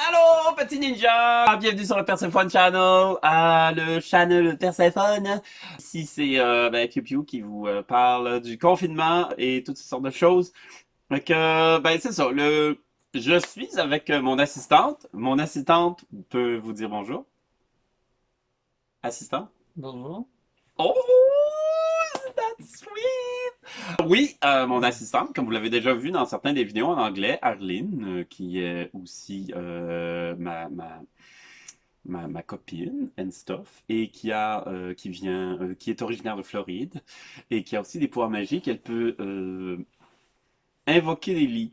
Allô, petit ninja! Bienvenue sur le Perséphone Channel, le channel Perséphone. Ici, c'est Piu Piu qui vous parle du confinement et toutes ces sortes de choses. Donc, c'est ça. Je suis avec mon assistante. Mon assistante peut vous dire bonjour. Assistante? Bonjour. Oh, that's sweet! Oui, mon assistante, comme vous l'avez déjà vu dans certaines des vidéos en anglais, Arlene, qui est aussi ma copine and stuff et qui est originaire de Floride et qui a aussi des pouvoirs magiques. Elle peut invoquer des lits,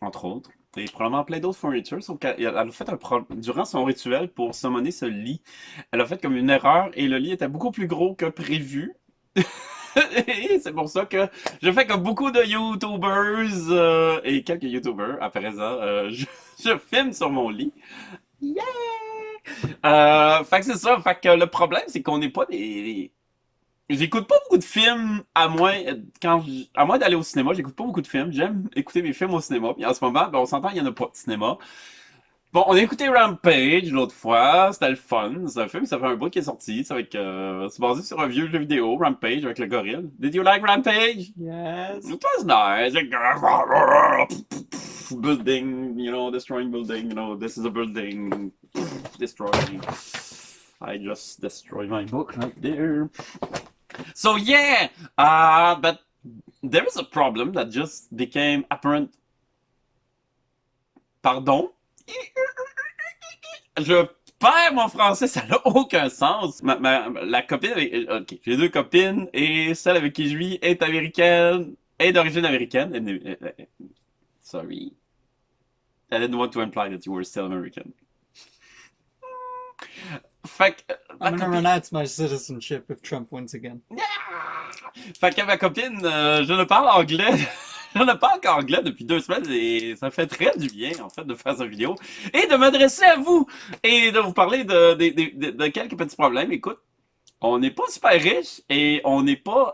entre autres, et probablement plein d'autres furnitures. Sauf qu'elle a fait durant son rituel pour summoner ce lit, elle a fait comme une erreur et le lit était beaucoup plus gros que prévu. Et c'est pour ça que je fais comme beaucoup de YouTubers et quelques YouTubers à présent, je filme sur mon lit. Yeah! Fait que c'est ça. Fait que le problème, c'est qu'on n'est pas des. J'écoute pas beaucoup de films à moins d'aller au cinéma, j'écoute pas beaucoup de films. J'aime écouter mes films au cinéma. Puis en ce moment, ben, on s'entend, il y en a pas de cinéma. Bon, on a écouté Rampage l'autre fois, c'était le fun. C'est un film, ça fait un bout qui est sorti. C'est basé sur un vieux jeu vidéo, Rampage, avec le gorille. Did you like Rampage? Yes. It was nice. Building, destroying building, this is a building. Destroying. I just destroyed my book right there. So yeah, but there is a problem that just became apparent. Pardon? Je perds mon français, ça n'a aucun sens. La copine ok, j'ai deux copines et celle avec qui je vis est américaine, est d'origine américaine. Sorry. I didn't want to imply that you were still American. Fait que ma I'm gonna copine. renounce my citizenship if Trump wins again. Fait que ma copine, je ne parle anglais. Je ne parle qu'anglais depuis 2 semaines et ça fait très du bien, en fait, de faire cette vidéo et de m'adresser à vous et de vous parler de quelques petits problèmes. Écoute, on n'est pas super riche et on n'est pas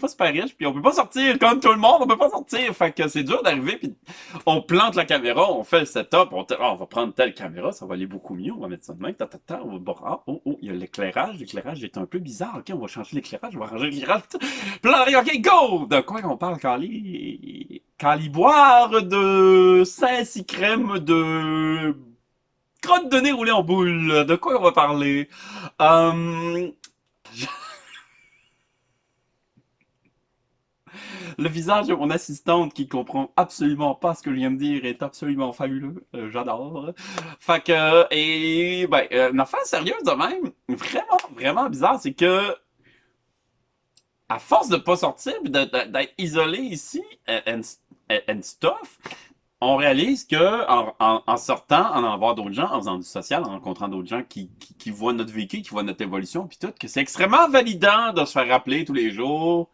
super riche puis on peut pas sortir comme tout le monde, on peut pas sortir. Fait que c'est dur d'arriver puis on plante la caméra, on fait le setup, on va prendre telle caméra, ça va aller beaucoup mieux, on va mettre ça de même, on va voir, il y a l'éclairage est un peu bizarre, ok, on va changer l'éclairage, on va arranger l'éclairage, puis là, allez, ok, go! De quoi on parle, Caliboire de Saint-Crème de crotte de nez roulée en boule, de quoi on va parler? Euh, Le visage de mon assistante qui comprend absolument pas ce que je viens de dire est absolument fabuleux. J'adore. Fait que, une affaire sérieuse de même, vraiment, vraiment bizarre, c'est que, à force de pas sortir, pis d'être isolé ici, and stuff, on réalise que en sortant, en allant voir d'autres gens, en faisant du social, en rencontrant d'autres gens qui voient notre vécu, qui voient notre évolution, puis tout, que c'est extrêmement validant de se faire rappeler tous les jours.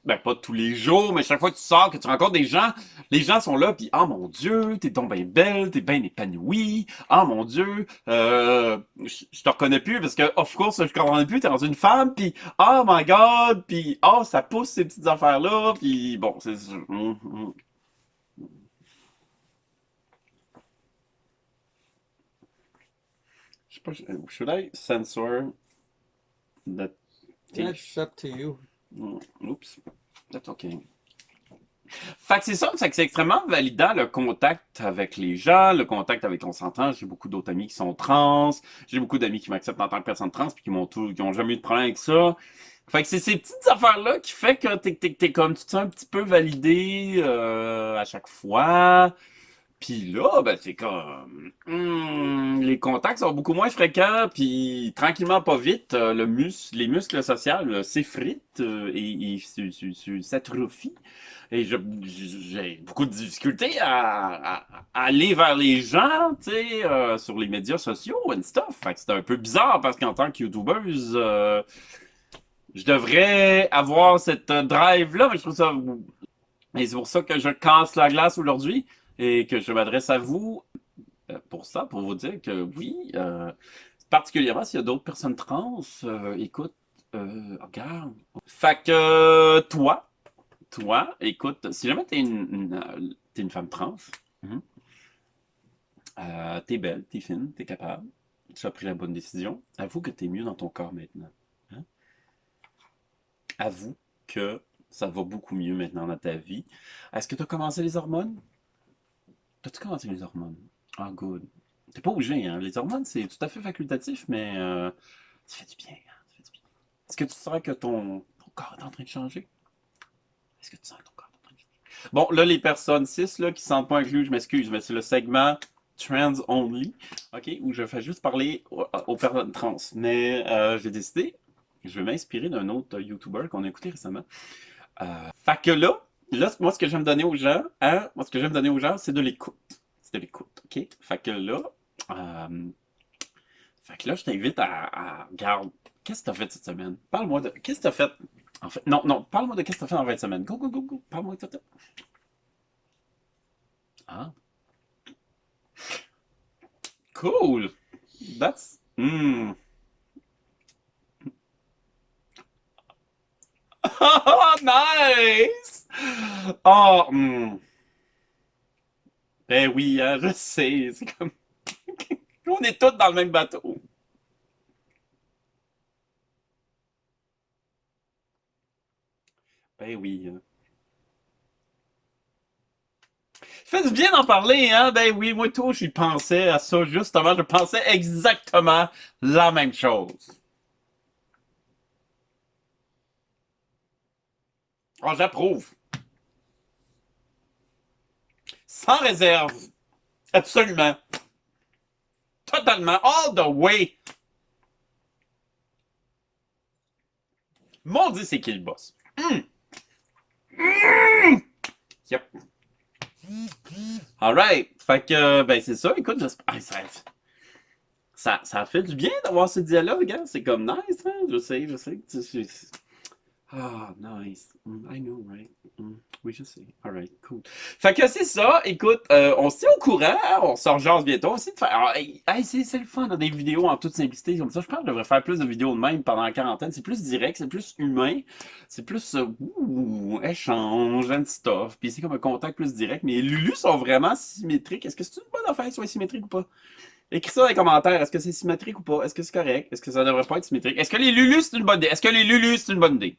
Ben, pas tous les jours, mais chaque fois que tu sors, que tu rencontres des gens, les gens sont là, puis « Ah, mon Dieu, t'es donc bien belle, t'es bien épanouie. Ah, mon Dieu, je te reconnais plus, parce que, of course, je te reconnais plus, t'es rendue une femme, puis Oh my God, puis Oh, ça pousse ces petites affaires-là, puis bon, c'est... Je sais pas, should I censor that That's up to you. Oups, that's okay. Fait que c'est ça, c'est que c'est extrêmement validant le contact avec les gens, le contact avec on s'entend. J'ai beaucoup d'autres amis qui sont trans, j'ai beaucoup d'amis qui m'acceptent en tant que personne trans puis qui ont jamais eu de problème avec ça. Fait que c'est ces petites affaires-là qui fait que t'es comme tu te sens un petit peu validé à chaque fois. Puis là, ben c'est comme les contacts sont beaucoup moins fréquents, puis tranquillement pas vite, les muscles sociaux s'effritent et s'atrophient. Et j'ai beaucoup de difficultés à aller vers les gens, tu sais, sur les médias sociaux and stuff. Fait que c'est un peu bizarre parce qu'en tant que youtubeuse, je devrais avoir cette drive-là, mais je trouve ça. Et c'est pour ça que je casse la glace aujourd'hui et que je m'adresse à vous pour ça, pour vous dire que oui, particulièrement s'il y a d'autres personnes trans, écoute, regarde. Fait que toi, écoute, si jamais t'es une femme trans, mhm, T'es belle, t'es fine, t'es capable. Tu as pris la bonne décision. Avoue que t'es mieux dans ton corps maintenant. Hein? Avoue que ça va beaucoup mieux maintenant dans ta vie. Est-ce que tu as commencé les hormones? T'as-tu commencé les hormones? Ah, good. T'es pas obligé, hein. Les hormones, c'est tout à fait facultatif, mais ça fait du bien, hein. Ça fait du bien. Est-ce que tu sens que ton corps est en train de changer? Est-ce que tu sens que ton corps est en train de changer? Bon, là, les personnes 6 là, qui ne sentent pas inclus, je m'excuse, mais c'est le segment Trans Only, OK, où je fais juste parler aux personnes trans. Mais j'ai décidé, je vais m'inspirer d'un autre YouTuber qu'on a écouté récemment. Fait que là, moi, ce que j'aime donner aux gens, hein, moi, ce que j'aime donner aux gens, c'est de l'écoute. C'est de l'écoute, OK? Euh, fait que là, je t'invite regarde, qu'est-ce que t'as fait cette semaine? Parle-moi de, qu'est-ce que t'as fait? En fait, non, non, parle-moi de qu'est-ce que t'as fait en 20 semaines. Go, go, go, go, parle-moi de tout. Ah, cool! That's, Oh, nice! Oh, ben oui, hein, je sais, c'est comme, on est tous dans le même bateau. Ben oui, hein. Fait du bien d'en parler, hein? Ben oui, moi tout, j'y pensais à ça justement. Je pensais exactement la même chose. Oh, j'approuve. Sans réserve. Absolument. Totalement. All the way. Mon Dieu, c'est qui le boss? Yep. Alright. Fait que, ben c'est ça. Écoute, j'espère. Ça fait du bien d'avoir ce dialogue, hein? C'est comme nice, hein? Je sais. Ah, nice. I know, right? Oui, je sais. Alright, cool. Fait que c'est ça. Écoute, on se tient au courant. Hein? On se rejase bientôt aussi de faire. C'est le fun, là, des vidéos en toute simplicité comme ça. Je pense que je devrais faire plus de vidéos de même pendant la quarantaine. C'est plus direct, c'est plus humain. C'est plus échange and stuff. Puis c'est comme un contact plus direct. Mais les Lulus sont vraiment symétriques. Est-ce que c'est une bonne affaire qu'ils soient symétriques ou pas? Écris ça dans les commentaires. Est-ce que c'est symétrique ou pas? Est-ce que c'est correct? Est-ce que ça devrait pas être symétrique? Est-ce que les Lulus c'est une bonne idée? Est-ce que les Lulus c'est une bonne idée?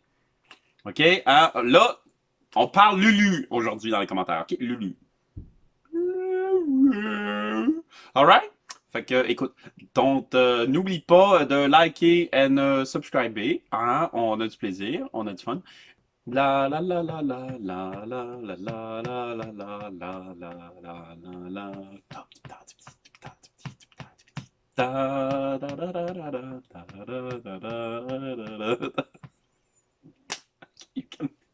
OK? Hein? Là, on parle Lulu aujourd'hui dans les commentaires. OK? Lulu. Alright? Fait que, écoute, donc, n'oublie pas de liker et subscriber. Hein? On a du plaisir, on a du fun. La la la la la la la la la la la la la la la la la. Da da da da da da da da da da da da.